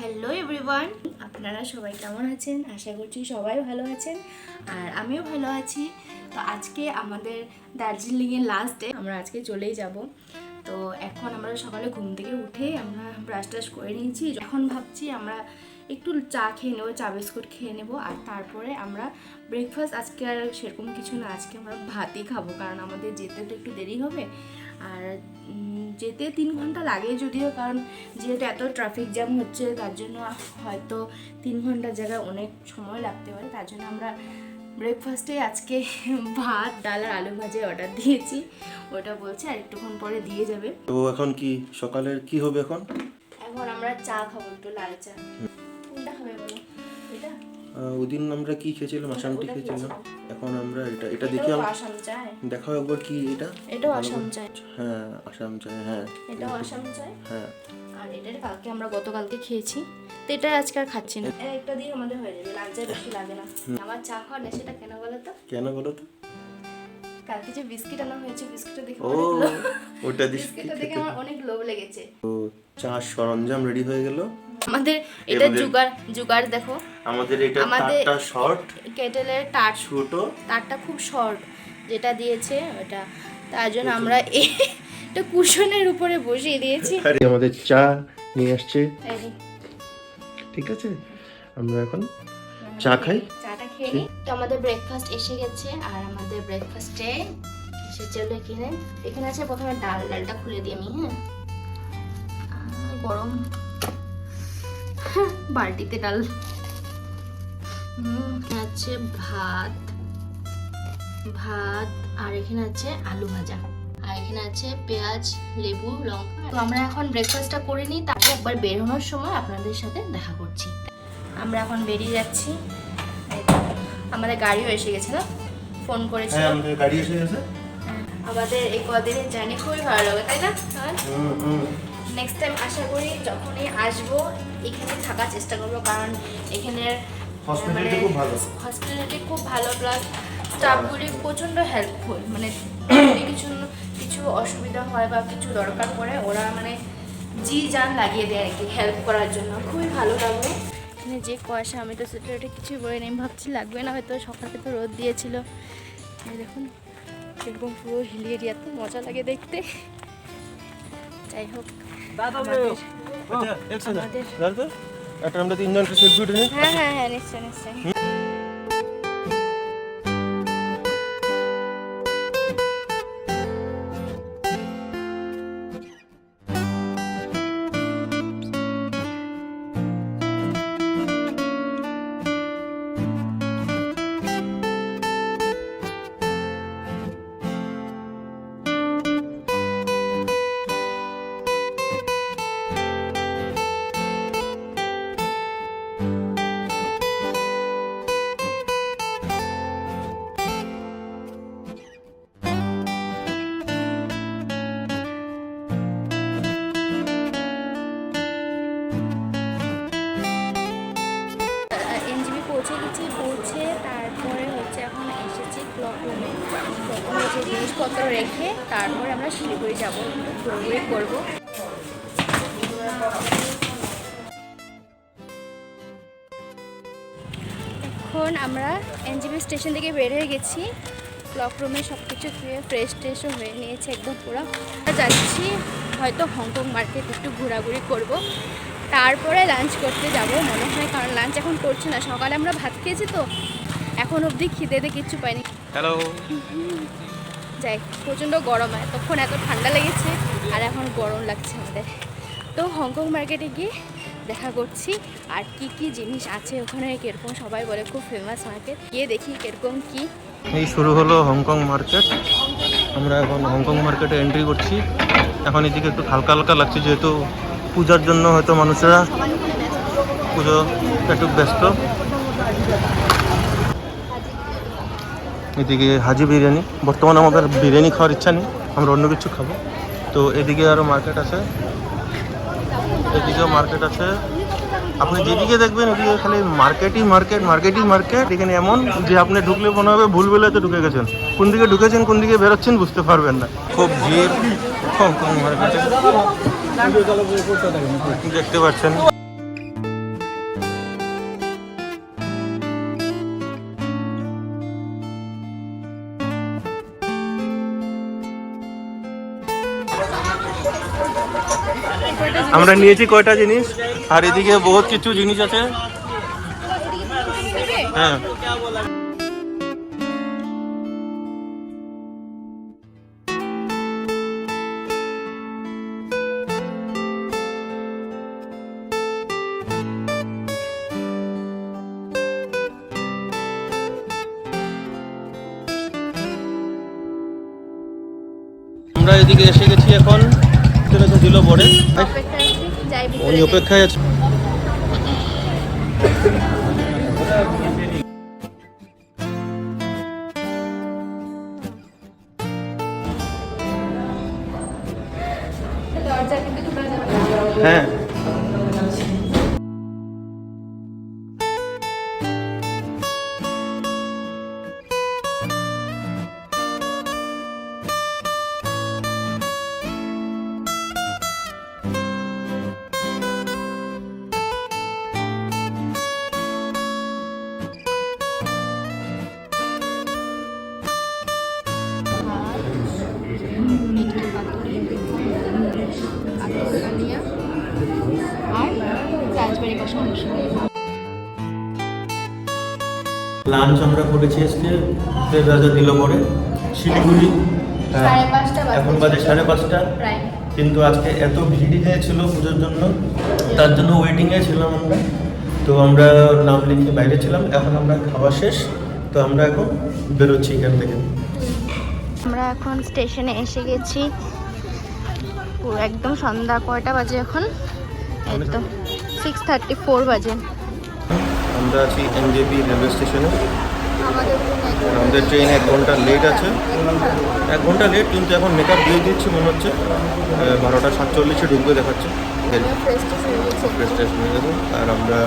Hello everyone, আপনারা সবাই কেমন আছেন? আশা করছি সবাই ভালো আছেন আর আমিও ভালো আছি। তো আজকে আমাদের দার্জিলিংয়ের লাস্ট ডে, আমরা আজকে চলেই যাব। তো এখন আমরা সকালে ঘুম থেকে উঠে আমরা ব্রাশ টাশ করে নিয়েছি। এখন ভাবছি আমরা একটু চা খেয়ে নেবো, চা বিস্কুট খেয়ে নেবো আর তারপরে আমরা ব্রেকফাস্ট আজকে আর সেরকম কিছু না, আজকে আমরা ভাতই খাবো, কারণ আমাদের যেতে তো একটু দেরি হবে আর যেতে 3 ঘন্টা লাগে যদিও, কারণ যেহেতু এত ট্রাফিক জ্যাম হচ্ছে তার জন্য হয়তো 3 ঘন্টার জায়গায় অনেক সময় লাগতে পারে। তার জন্য আমরা ব্রেকফাস্টে আজকে ভাত, ডাল আর আলু ভাজা অর্ডার দিয়েছি। ওটা বলছে আর একটুক্ষণ পরে দিয়ে যাবে। তো এখন কি সকালের কি হবে? এখন আমরা চা খাবো, একটু লাল চা। কোনটা খাবে বলো? এটা? ওদিন আমরা কি খেয়েছিলাম? আসাম টি খেয়েছিলাম। এখন আমরা এটা দেখি আসাম চাই। দেখাও একবার কি এটা? এটাও আসাম চাই। হ্যাঁ আসাম চাই, হ্যাঁ এটাও আসাম চাই। হ্যাঁ, আর এটার কালকে আমরা গতকালকে খেয়েছি, তো এটা আজকে আর খাচ্ছি না। একটা দিয়ে আমাদের হয়ে যাবে, লাল চা বেশি লাগে না। আমার চা খাওয়ার নেশাটা কেন বলো তো? কেন বলো তো? কালকে যে বিস্কিট আনা হয়েছে, বিস্কিটটা দেখে ও ওটা বিস্কিটটা দেখে আমার অনেক লোভ লেগেছে। তো চা সরঞ্জাম রেডি হয়ে গেল আমাদের। এটা জুগার দেখো। আমাদের এটা তারটা শর্ট, কেটেলের তার ছোট, তারটা খুব শর্ট যেটা দিয়েছে ওটা, তার জন্য আমরা এটা কুশনের উপরে বসিয়ে দিয়েছি। আরে আমাদের চা নিয়ে আসছে, ঠিক আছে আমরা এখন চা খাই। চাটা খেয়ে নিই। তো আমাদের ব্রেকফাস্ট এসে গেছে আর আমাদের ব্রেকফাস্টে এসেছে হলো এখানে আছে প্রথমে ডালটা খুলে দিই আমি। হ্যাঁ, গরম বালতিতে ডাল। আছে ভাত আর এখানে আছে আলু ভাজা আর এখানে আছে পেঁয়াজ, লেবু, লঙ্কা। তো আমরা এখন ব্রেকফাস্টটা করে নিই, তারপর একবার বেরোনোর সময় আপনাদের সাথে দেখা করছি। আমরা এখন বেরিয়ে যাচ্ছি। আমাদের গাড়িও এসে গেছে, না ফোন করেছিল। হ্যাঁ আমাদের গাড়ি এসে গেছে। আমাদের এই কদিনের জার্নি খুবই ভালো লাগে, তাই না? নেক্সট টাইম আশা করি যখনই আসবো এখানে থাকার চেষ্টা করবো, কারণ এখানের হসপিটালিটি খুব ভালো। হসপিটালিটি খুব ভালো, প্লাস স্টাফগুলি প্রচণ্ড হেল্পফুল। মানে কিছু অসুবিধা হয় বা কিছু দরকার পড়ে, ওরা মানে জি জান লাগিয়ে দেয় আর কি হেল্প করার জন্য। খুবই ভালো লাগলো। এখানে যে কুয়াশা, আমি তো সোয়েটারটা কিছুই পরে নেই, ভাবছি লাগবে না হয়তো, সকালে তো রোদ দিয়েছিল। দেখুন এরকম পুরো হিলি এরিয়া, তো মজা লাগে দেখতে। যাই হোক, আমরা 3 জন সেলফি উঠে নিই। হ্যাঁ নিশ্চয়। পৌঁছে তারপরে হচ্ছে এখন এসেছি ক্লক রুমে। হচ্ছে জিনিসপত্র রেখে তারপরে আমরা শিলিগুড়ি যাবো, ঘোরাঘুরি করবো। এখন আমরা এনজিবি স্টেশন থেকে বের হয়ে গেছি। ক্লক রুমে সব কিছু ফ্রেশ ট্রেশও হয়ে নিয়েছে একদম পুরো। যাচ্ছি হয়তো হংকং মার্কেট একটু ঘোরাঘুরি করব, তারপরে লাঞ্চ করতে যাব মনে হয়, কারণ লাঞ্চ এখন করছি না। সকালে আমরা ভাত খেয়েছি তো এখন অবধি খিদেতে কিচ্ছু পাইনি। হ্যালো, যাই, প্রচণ্ড গরম, তখন এত ঠান্ডা লেগেছে আর এখন গরম লাগছে আমাদের। তো হংকং মার্কেটে গিয়ে দেখা করছি আর কি জিনিস আছে ওখানে, কিরকম সবাই বলে খুব ফেমাস মার্কেট, গিয়ে দেখি কিরকম কি। এই শুরু হলো হংকং মার্কেট। আমরা এখন হংকং মার্কেটে এন্ট্রি করছি। এখন এদিকে একটু হালকা হালকা লাগছে, যেহেতু পূজার জন্য হয়তো মানুষেরা পুজো একটু ব্যস্ত। এদিকে হাজি বিরিয়ানি, বর্তমানে আমাদের বিরিয়ানি খাওয়ার ইচ্ছা নেই, আমরা অন্য কিছু খাবো। তো এদিকে আরও মার্কেট আছে, এদিকেও মার্কেট আছে। আপনি যেদিকে দেখবেন ওদিকে খালি মার্কেট। এখানে এমন যে আপনি ঢুকলে মনে হবে ভুল বেলাতে ঢুকে গেছেন, কোন দিকে ঢুকেছেন কোন দিকে বেরোচ্ছেন বুঝতে পারবেন না। খুব ভিড় হংকং মার্কেটে, দেখতে পাচ্ছেন। আমরা নিয়েছি কয়টা জিনিস, আর এদিকে বহুত কিছু জিনিস আছে। হ্যাঁ আমরা এদিকে এসে গেছি এখন, দিল পরে ওই অপেক্ষায় আছে। হ্যাঁ লাঞ্চ আমরা করেছি আজকে রাজা দিল পরে শিলিগুড়ি। এখন বাজে 5:30, কিন্তু আজকে এত ভিড় হয়েছিল পুজোর জন্য, তার জন্য ওয়েটিংয়ে ছিলাম আমরা। তো আমরা নাম লিখে বাইরে ছিলাম, এখন আমরা খাওয়া শেষ, তো আমরা এখন বেরোচ্ছি এখান থেকে। আমরা এখন স্টেশনে এসে গেছি, পুরো একদম সন্ধ্যা কয়টা বাজে এখন, একদম 6:34 বাজে। আমরা আছি এনজেপি রেলওয়ে স্টেশনে। আমাদের ট্রেন 1 ঘন্টা লেট আছে, 1 ঘন্টা লেট, কিন্তু এখন মেকআপ দিয়ে দিচ্ছি মনে হচ্ছে। 12:47 ঢুকবে দেখাচ্ছে, ফ্রেশ ট্রেশ হয়ে যাবে। আর আমরা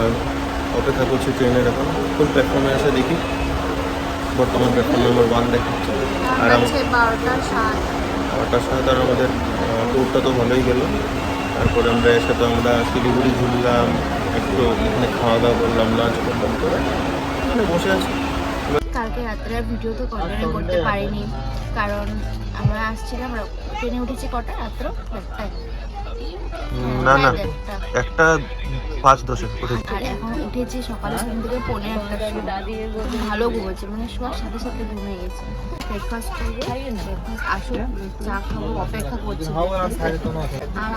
অপেক্ষা করছি ট্রেনের। এখন ফুল প্ল্যাটফর্মে এসে দেখি, বর্তমান প্ল্যাটফর্ম নম্বর 1 দেখাচ্ছে। আর 12:07 আর আমাদের ট্যুরটা তো ভালোই গেল। তারপরে আমরা এসে তো আমরা শিলিগুড়ি ঘুরলাম, একটু এখানে খাওয়া দাওয়া করলাম, লাঞ্চ করলাম, করে এখানে বসে আছি। কালকে রাত্রে ভিডিও তো কন্টিনিউ করতে পারিনি, কারণ আমরা আসছিলাম, ট্রেনে উঠেছি কটা, রাত্র 1টায়। না 1:05 উঠেছি। আর এখন উঠেছি সকালে ঘুম থেকে 1:45। ভালো ঘুমেছে, মানে শোয়ার সাথে সাথে ঘুমিয়ে গেছে। ব্রেকফাস্ট করবো, ব্রেকফাস্ট আসুক, চা খাবো, অপেক্ষা করছি। আর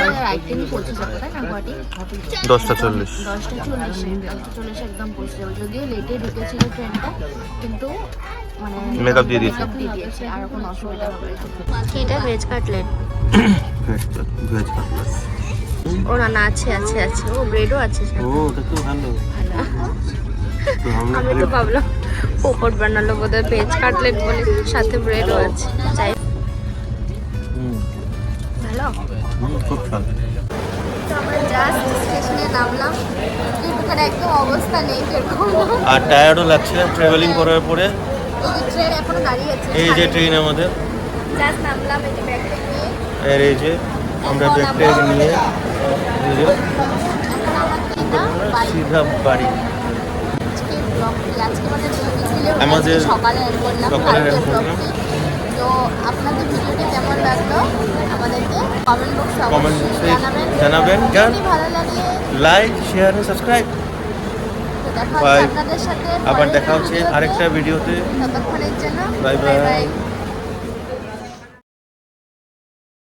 আমি রাইটেনই পৌঁছে যাবো, তাই না গুয়াহাটি? 10:40 একদম পৌঁছে যাবো। যদিও লেটে ঢুকেছিল ট্রেনটা, কিন্তু মানে মেকআপ দিয়ে দিয়েছে, আর কোনো অসুবিধা হবে না। এটা ভেজ কাটলেট, ভেজ কাটলেট। ও না আছে আছে আছে, ও ব্রেডও আছে। ও এটা তো ভালো। আমি তো ভাবলাম পোপট বানালো বোধহয়, ভেজ কাটলেট বলে, সাথে ব্রেডও আছে। চাই ভালো, খুব ভালো। তো আমরা জাস্ট স্টেশনে নামলাম, কিন্তু একদম অবস্থা নেই যেরকম, আর টায়ার্ডও লাগছে ট্রাভেলিং করার পরে। এই যে ট্রেন এখনো দাঁড়িয়ে আছে, এই যে ট্রেন আমাদের জাস্ট নামলাম, এই যে ব্যাগটা নিয়ে। আর এই যে আমরা ব্যাগটা নিয়ে এই যে সিধা বাড়ি। আমাদের সকালে সকালের তো আপনাদের ভিডিওটি কেমন লাগলো আমাদেরকে কমেন্ট বক্সে জানাবেন। ভালো লাগে লাইক, শেয়ার, সাবস্ক্রাইব। আপনাদের সাথে আবার দেখা হচ্ছে আরেকটা ভিডিওতে। ততক্ষণের জন্য বাই বাই।